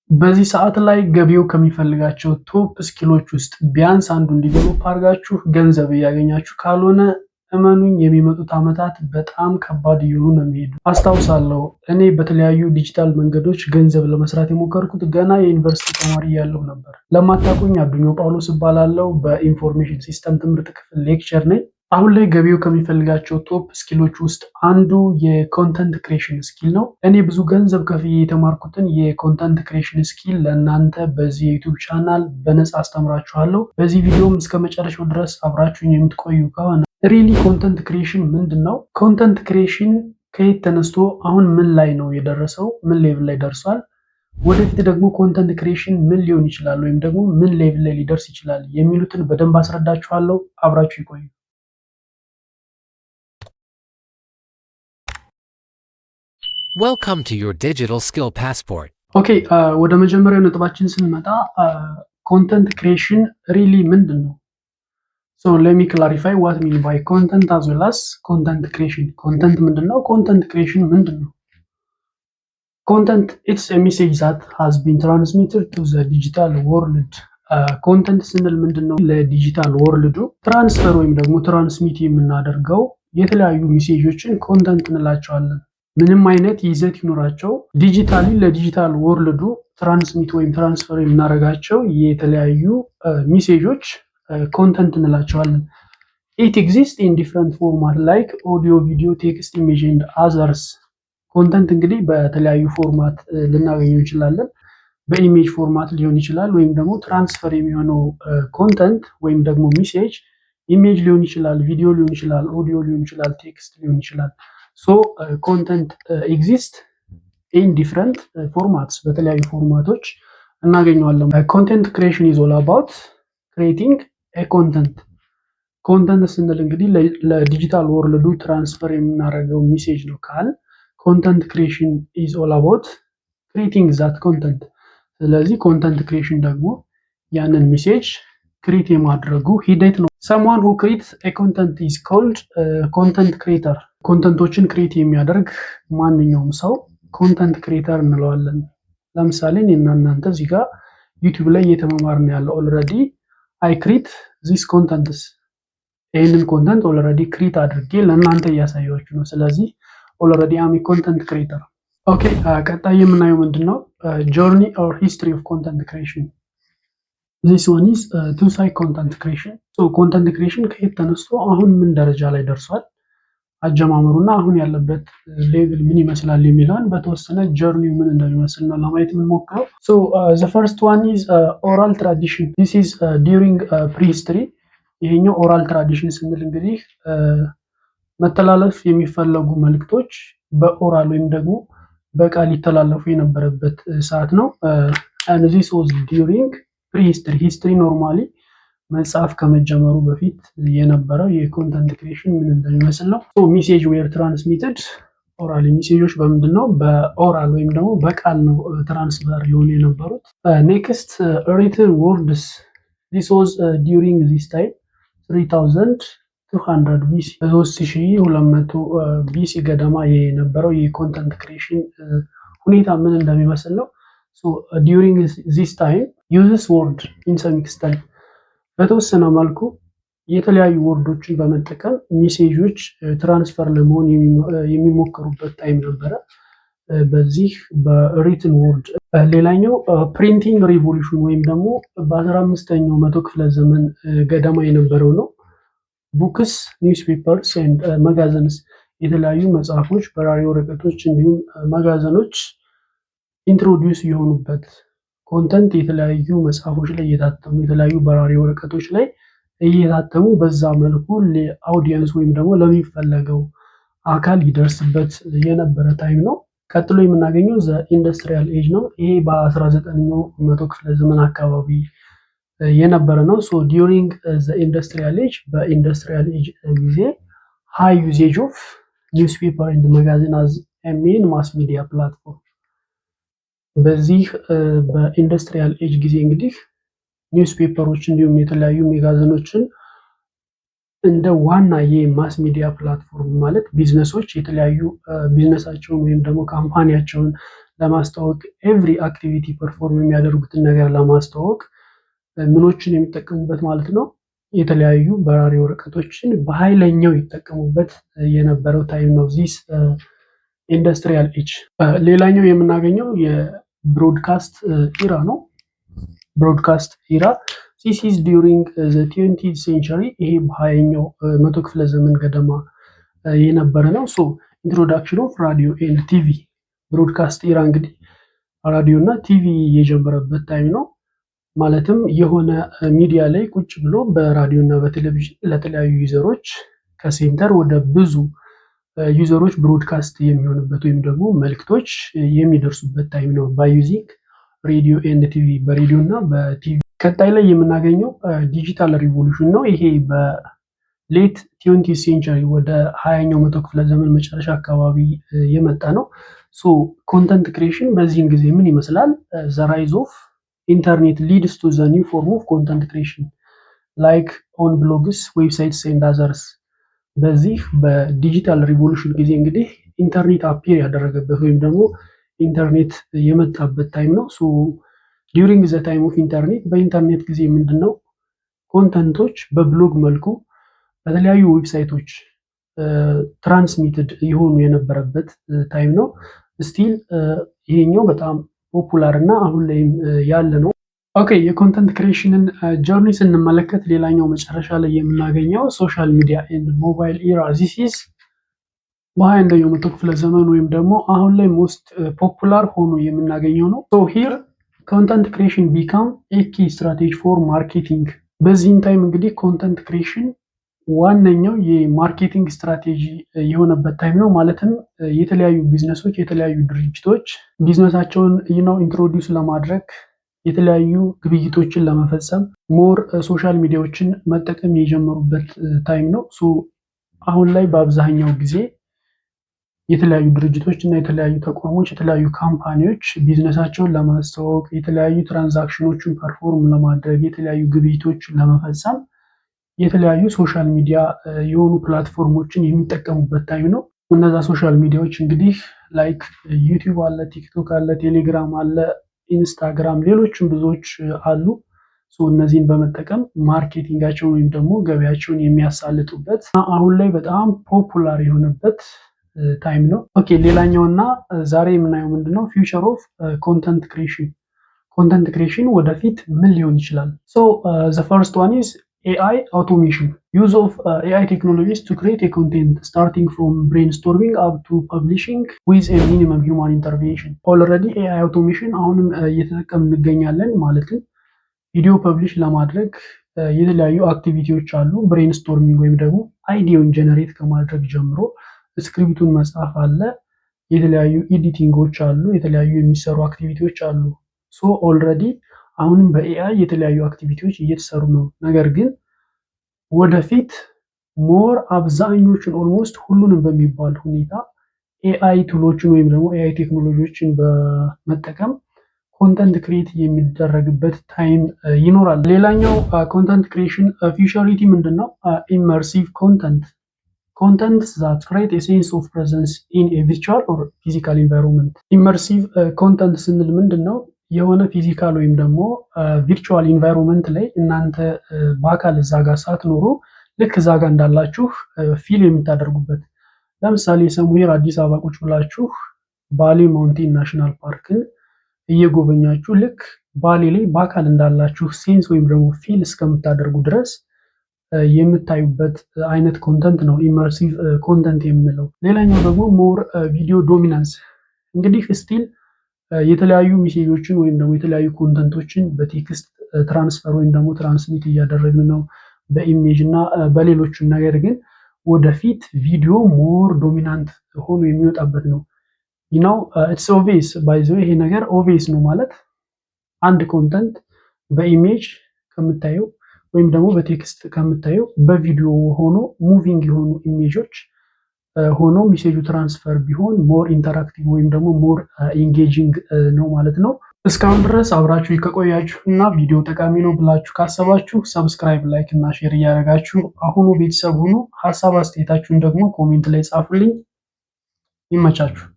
በዚህ ሰዓት ላይ ገቢው ከሚፈልጋቸው ቶፕ ስኪሎች ውስጥ ቢያንስ አንዱን ዲቨሎፕ አድርጋችሁ ገንዘብ እያገኛችሁ ካልሆነ እመኑኝ የሚመጡት ዓመታት በጣም ከባድ እየሆኑ ነው የሚሄዱ። አስታውሳለሁ እኔ በተለያዩ ዲጂታል መንገዶች ገንዘብ ለመስራት የሞከርኩት ገና የዩኒቨርሲቲ ተማሪ እያለሁ ነበር። ለማታውቁኝ አዱኛ ጳውሎስ እባላለሁ። በኢንፎርሜሽን ሲስተም ትምህርት ክፍል ሌክቸር ነኝ። አሁን ላይ ገቢው ከሚፈልጋቸው ቶፕ ስኪሎች ውስጥ አንዱ የኮንተንት ክሬሽን ስኪል ነው። እኔ ብዙ ገንዘብ ከፍዬ የተማርኩትን የኮንተንት ክሬሽን ስኪል ለእናንተ በዚህ የዩቲዩብ ቻናል በነፃ አስተምራችኋለሁ። በዚህ ቪዲዮም እስከ መጨረሻው ድረስ አብራችሁኝ የምትቆዩ ከሆነ ሪሊ ኮንተንት ክሬሽን ምንድን ነው? ኮንተንት ክሬሽን ከየት ተነስቶ አሁን ምን ላይ ነው የደረሰው? ምን ሌቭል ላይ ደርሷል? ወደፊት ደግሞ ኮንተንት ክሬሽን ምን ሊሆን ይችላል ወይም ደግሞ ምን ሌቭል ላይ ሊደርስ ይችላል የሚሉትን በደንብ አስረዳችኋለሁ። አብራችሁ ይቆዩ። Welcome to your digital skill passport. ኦኬ ወደ መጀመሪያው ነጥባችን ስንመጣ ኮንተንት ክሬሽን ሪሊ ምንድን ነው? So let me clarify what I mean by content as well as content creation. Content ምንድን ነው? Content creation ምንድን ነው? Content it's a message that has been transmitted to the digital world. ኮንተንት ስንል ምንድን ነው? ለዲጂታል ወርልዱ ትራንስፈር ወይም ደግሞ ትራንስሚት የምናደርገው የተለያዩ ሜሴጆችን ኮንተንት እንላቸዋለን። ምንም አይነት ይዘት ይኖራቸው ዲጂታሊ ለዲጂታል ወርልዱ ትራንስሚት ወይም ትራንስፈር የምናደርጋቸው የተለያዩ ሜሴጆች ኮንተንት እንላቸዋለን። ኢት ኤግዚስት ኢን ዲፍረንት ፎርማት ላይክ ኦዲዮ፣ ቪዲዮ፣ ቴክስት፣ ኢሜጅ ኤንድ አዘርስ። ኮንተንት እንግዲህ በተለያዩ ፎርማት ልናገኘው እንችላለን። በኢሜጅ ፎርማት ሊሆን ይችላል፣ ወይም ደግሞ ትራንስፈር የሚሆነው ኮንተንት ወይም ደግሞ ሜሴጅ ኢሜጅ ሊሆን ይችላል፣ ቪዲዮ ሊሆን ይችላል፣ ኦዲዮ ሊሆን ይችላል፣ ቴክስት ሊሆን ይችላል። ሶ ኮንተንት ኤግዚስት ኢን ዲፍረንት ፎርማትስ፣ በተለያዩ ፎርማቶች እናገኘዋለን። ኮንተንት ክሬሽን ኢዝ ኦል አባውት ክሬቲንግ ኮንተንት። ኮንተንት ስንል እንግዲህ ለዲጂታል ወርልዱ ትራንስፈር የምናደርገው ሜሴጅ ነው ካል ኮንተንት ክሬሽን ኢዝ ኦል አባውት ክሬቲንግ ዛት ኮንተንት። ስለዚህ ኮንተንት ክሬሽን ደግሞ ያንን ሜሴጅ ክሬት የማድረጉ ሂደት ነው። ሰምዋን ሁ ክሬትስ ኤ ኮንተንት ኢዝ ኮልድ ኮንተንት ክሬተር። ኮንተንቶችን ክሬት የሚያደርግ ማንኛውም ሰው ኮንተንት ክሬተር እንለዋለን። ለምሳሌ እኔና እናንተ እዚህ ጋር ዩቲዩብ ላይ እየተመማርን ያለው ኦልሬዲ አይ ክሬት ዚስ ኮንተንትስ፣ ይህንን ኮንተንት ኦልሬዲ ክሬት አድርጌ ለእናንተ እያሳያችሁ ነው። ስለዚህ ኦልሬዲ አም ኮንተንት ክሬተር። ኦኬ ቀጣይ የምናየው ምንድን ነው? ጆርኒ ኦር ሂስትሪ ኦፍ ኮንተንት ክሬሽን። ዚስ ዋን ኢዝ ቱ ሳይድ ኮንተንት ክሬሽን። ኮንተንት ክሬሽን ከየት ተነስቶ አሁን ምን ደረጃ ላይ ደርሷል፣ አጀማመሩና አሁን ያለበት ሌቭል ምን ይመስላል የሚለውን በተወሰነ ጀርኒው ምን እንደሚመስል ነው ለማየት የምንሞክረው። ዘ ፈርስት ዋን ኢዝ ኦራል ትራዲሽን። ዲስ ኢዝ ዲዩሪንግ ፕሪሂስትሪ። ይሄኛው ኦራል ትራዲሽን ስንል እንግዲህ መተላለፍ የሚፈለጉ መልእክቶች በኦራል ወይም ደግሞ በቃል ሊተላለፉ የነበረበት ሰዓት ነው። and this was during prehistory. ሂስትሪ ኖርማሊ መጽሐፍ ከመጀመሩ በፊት የነበረው የኮንተንት ክሬሽን ምን እንደሚመስል ነው። ሜሴጅ ዌር ትራንስሚትድ ኦራሊ። ሜሴጆች በምንድን ነው? በኦራል ወይም ደግሞ በቃል ነው ትራንስፈር ሊሆኑ የነበሩት። ኔክስት ሪትን ወርድስ። ዚስ ዋዝ ዲዩሪንግ ዚስ ታይም 3200 ቢሲ፣ 3200 ቢሲ ገደማ የነበረው የኮንተንት ክሬሽን ሁኔታ ምን እንደሚመስል ነው። ዲዩሪንግ ዚስ ታይም ዩዝስ ወርድ ኢን ሰም ኤክስተንት፣ በተወሰነ መልኩ የተለያዩ ወርዶችን በመጠቀም ሜሴጆች ትራንስፈር ለመሆን የሚሞከሩበት ታይም ነበረ፣ በዚህ በሪትን ወርድ። ሌላኛው ፕሪንቲንግ ሪቮሉሽን ወይም ደግሞ በ15ኛው መቶ ክፍለ ዘመን ገደማ የነበረው ነው። ቡክስ፣ ኒውስፔፐርስ ኤንድ መጋዘንስ፣ የተለያዩ መጽሐፎች፣ በራሪ ወረቀቶች እንዲሁም መጋዘኖች ኢንትሮዲውስ የሆኑበት ኮንተንት የተለያዩ መጽሐፎች ላይ እየታተሙ የተለያዩ በራሪ ወረቀቶች ላይ እየታተሙ በዛ መልኩ ለአውዲየንስ ወይም ደግሞ ለሚፈለገው አካል ይደርስበት የነበረ ታይም ነው። ቀጥሎ የምናገኘው ዘ ኢንዱስትሪያል ኤጅ ነው። ይሄ በ19ኛው መቶ ክፍለ ዘመን አካባቢ የነበረ ነው። ሶ ዲዩሪንግ ዘ ኢንዱስትሪያል ኤጅ፣ በኢንዱስትሪያል ኤጅ ጊዜ ሃይ ዩዜጅ ኦፍ ኒውስፔፐር ኤንድ ማጋዚን አዝ ኤ ሜን ማስ ሚዲያ ፕላትፎርም። በዚህ በኢንዱስትሪያል ኤጅ ጊዜ እንግዲህ ኒውስፔፐሮች እንዲሁም የተለያዩ መጋዘኖችን እንደ ዋና የማስ ሚዲያ ፕላትፎርም ማለት ቢዝነሶች የተለያዩ ቢዝነሳቸውን ወይም ደግሞ ካምፓኒያቸውን ለማስተዋወቅ ኤቭሪ አክቲቪቲ ፐርፎርም የሚያደርጉትን ነገር ለማስተዋወቅ ምኖችን የሚጠቀሙበት ማለት ነው። የተለያዩ በራሪ ወረቀቶችን በኃይለኛው ይጠቀሙበት የነበረው ታይም ነው ዚስ ኢንዱስትሪያል ኤጅ። ሌላኛው የምናገኘው የብሮድካስት ኢራ ነው። ብሮድካስት ኢራ ዚስ ኢዝ ዲዩሪንግ ዘ 20th ሴንቸሪ። ይሄ በ20ኛው መቶ ክፍለ ዘመን ገደማ የነበረ ነው። ሶ ኢንትሮዳክሽን ኦፍ ራዲዮ ኤንድ ቲቪ። ብሮድካስት ኢራ እንግዲህ ራዲዮ እና ቲቪ የጀመረበት ታይም ነው። ማለትም የሆነ ሚዲያ ላይ ቁጭ ብሎ በራዲዮ እና በቴሌቪዥን ለተለያዩ ዩዘሮች ከሴንተር ወደ ብዙ ዩዘሮች ብሮድካስት የሚሆንበት ወይም ደግሞ መልክቶች የሚደርሱበት ታይም ነው ባይ ዩዚንግ ሬዲዮ ኤንድ ቲቪ፣ በሬዲዮ እና በቲቪ። ቀጣይ ላይ የምናገኘው ዲጂታል ሪቮሉሽን ነው። ይሄ በሌት 20th ሴንቸሪ ወደ 20ኛው መቶ ክፍለ ዘመን መጨረሻ አካባቢ የመጣ ነው። ሶ ኮንተንት ክሬሽን በዚህን ጊዜ ምን ይመስላል? ዘ ራይዝ ኦፍ ኢንተርኔት ሊድስ ቱ ዘ ኒው ፎርም ኦፍ ኮንተንት ክሬሽን ላይክ ኦን ብሎግስ ዌብሳይትስ ኤንድ አዘርስ። በዚህ በዲጂታል ሪቮሉሽን ጊዜ እንግዲህ ኢንተርኔት አፒር ያደረገበት ወይም ደግሞ ኢንተርኔት የመጣበት ታይም ነው። ሶ ዲዩሪንግ ዘ ታይም ኦፍ ኢንተርኔት፣ በኢንተርኔት ጊዜ ምንድነው ኮንተንቶች በብሎግ መልኩ በተለያዩ ዌብሳይቶች ትራንስሚትድ የሆኑ የነበረበት ታይም ነው። ስቲል ይሄኛው በጣም ፖፑላር እና አሁን ላይም ያለ ነው። ኦኬ የኮንተንት ክሬሽንን ጀርኒ ስንመለከት ሌላኛው መጨረሻ ላይ የምናገኘው ሶሻል ሚዲያ ኤንድ ሞባይል ኢራ ዚስ ኢዝ በ21ኛው መቶ ክፍለ ዘመን ወይም ደግሞ አሁን ላይ ሞስት ፖፑላር ሆኖ የምናገኘው ነው። ሶ ሂር ኮንተንት ክሬሽን ቢካም ኤ ኪ ስትራቴጂ ፎር ማርኬቲንግ። በዚህም ታይም እንግዲህ ኮንተንት ክሬሽን ዋነኛው የማርኬቲንግ ስትራቴጂ የሆነበት ታይም ነው። ማለትም የተለያዩ ቢዝነሶች የተለያዩ ድርጅቶች ቢዝነሳቸውን ኢንትሮዲውስ ለማድረግ የተለያዩ ግብይቶችን ለመፈጸም ሞር ሶሻል ሚዲያዎችን መጠቀም የጀመሩበት ታይም ነው። ሶ አሁን ላይ በአብዛኛው ጊዜ የተለያዩ ድርጅቶች እና የተለያዩ ተቋሞች የተለያዩ ካምፓኒዎች ቢዝነሳቸውን ለማስተዋወቅ የተለያዩ ትራንዛክሽኖችን ፐርፎርም ለማድረግ የተለያዩ ግብይቶችን ለመፈጸም የተለያዩ ሶሻል ሚዲያ የሆኑ ፕላትፎርሞችን የሚጠቀሙበት ታይም ነው። እነዛ ሶሻል ሚዲያዎች እንግዲህ ላይክ ዩቲዩብ አለ፣ ቲክቶክ አለ፣ ቴሌግራም አለ፣ ኢንስታግራም፣ ሌሎችም ብዙዎች አሉ። እነዚህን በመጠቀም ማርኬቲንጋቸውን ወይም ደግሞ ገበያቸውን የሚያሳልጡበት አሁን ላይ በጣም ፖፑላር የሆነበት ታይም ነው። ኦኬ ሌላኛውና ዛሬ የምናየው ምንድነው? ፊውቸር ኦፍ ኮንተንት ክሬሽን። ኮንተንት ክሬሽን ወደፊት ምን ሊሆን ይችላል? ዘ ፈርስት ዋን ኢዝ AI automation. Use of AI technologies to create a content starting from brainstorming up to publishing with a minimum human intervention. Already AI automation አሁንም እየተጠቀምን እንገኛለን። ማለትም ቪዲዮ ፐብሊሽ ለማድረግ የተለያዩ አክቲቪቲዎች አሉ። ብሬንስቶርሚንግ ወይም ደግሞ አይዲያውን ጀነሬት ከማድረግ ጀምሮ ስክሪፕቱን መጻፍ አለ። የተለያዩ ኤዲቲንጎች አሉ። የተለያዩ የሚሰሩ አክቲቪቲዎች አሉ። ኦልሬዲ አሁንም በኤአይ የተለያዩ አክቲቪቲዎች እየተሰሩ ነው። ነገር ግን ወደፊት ሞር አብዛኞቹን ኦልሞስት ሁሉንም በሚባል ሁኔታ ኤአይ ቱሎችን ወይም ደግሞ ኤአይ ቴክኖሎጂዎችን በመጠቀም ኮንተንት ክሬት የሚደረግበት ታይም ይኖራል። ሌላኛው ኮንተንት ክሬሽን ፊውቸሪቲ ምንድነው? ኢመርሲቭ ኮንተንት that create a sense of presence in a virtual or physical environment. ኢመርሲቭ ኮንተንት ስንል ምንድነው? የሆነ ፊዚካል ወይም ደግሞ ቪርቹዋል ኢንቫይሮንመንት ላይ እናንተ በአካል እዛ ጋር ሳትኖሩ ልክ እዛ ጋር እንዳላችሁ ፊል የምታደርጉበት። ለምሳሌ ሰሙሄር አዲስ አበባ ቁጭ ብላችሁ ባሌ ማውንቴን ናሽናል ፓርክን እየጎበኛችሁ ልክ ባሌ ላይ በአካል እንዳላችሁ ሴንስ ወይም ደግሞ ፊል እስከምታደርጉ ድረስ የምታዩበት አይነት ኮንተንት ነው ኢመርሲቭ ኮንተንት የምንለው። ሌላኛው ደግሞ ሞር ቪዲዮ ዶሚናንስ። እንግዲህ ስቲል የተለያዩ ሜሴጆችን ወይም ደግሞ የተለያዩ ኮንተንቶችን በቴክስት ትራንስፈር ወይም ደግሞ ትራንስሚት እያደረግን ነው በኢሜጅ እና በሌሎችም። ነገር ግን ወደፊት ቪዲዮ ሞር ዶሚናንት ሆኖ የሚወጣበት ነው። ኢትስ ኦብቪየስ ባይ ዘ ዌይ ይሄ ነገር ኦብቪየስ ነው ማለት አንድ ኮንተንት በኢሜጅ ከምታየው ወይም ደግሞ በቴክስት ከምታየው በቪዲዮ ሆኖ ሙቪንግ የሆኑ ኢሜጆች ሆኖ ሜሴጁ ትራንስፈር ቢሆን ሞር ኢንተራክቲቭ ወይም ደግሞ ሞር ኢንጌጂንግ ነው ማለት ነው። እስካሁን ድረስ አብራችሁ ከቆያችሁ እና ቪዲዮ ጠቃሚ ነው ብላችሁ ካሰባችሁ ሰብስክራይብ፣ ላይክ እና ሼር እያደረጋችሁ አሁኑ ቤተሰብ ሁኑ። ሀሳብ አስተያየታችሁን ደግሞ ኮሜንት ላይ ጻፉልኝ። ይመቻችሁ።